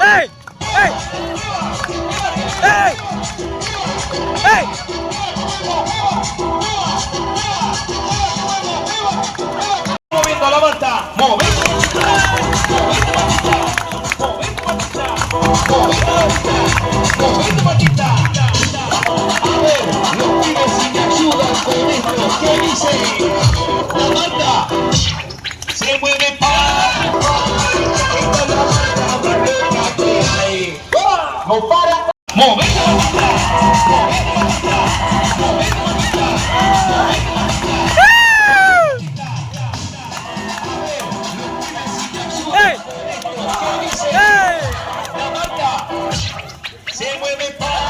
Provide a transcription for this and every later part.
¡Ey! ¡Ey! ¡Ey! ¡Ey! Moviendo la banda, moviendo patita. A ver, los pibes si me ayudan con esto, ¿qué dice? La banda se mueve para. Esta es la banda barroca que hay. No para. Moviendo ¡Ey! ¡Ey! la banda se mueve para.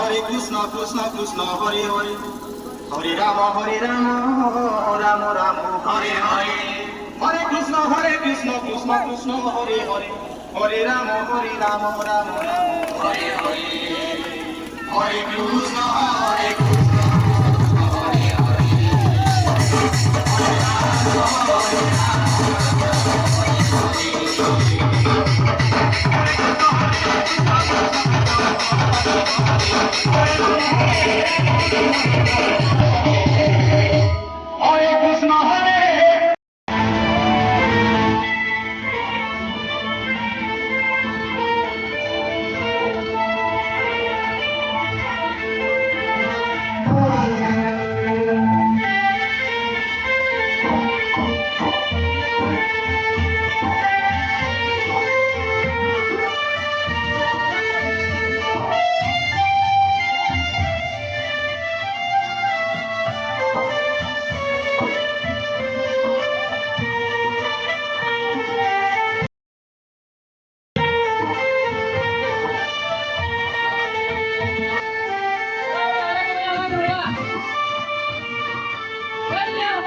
Hare Krishna, Krishna Krishna, Hare Hare, Hare Rama, Rama Rama, Hare Hare, Hare Krishna, Krishna Krishna, Hare Hare, Hare Rama, Rama Rama, Hare Hare, Hare Krishna, Hare Krishna, Hare Hare, Hare Rama,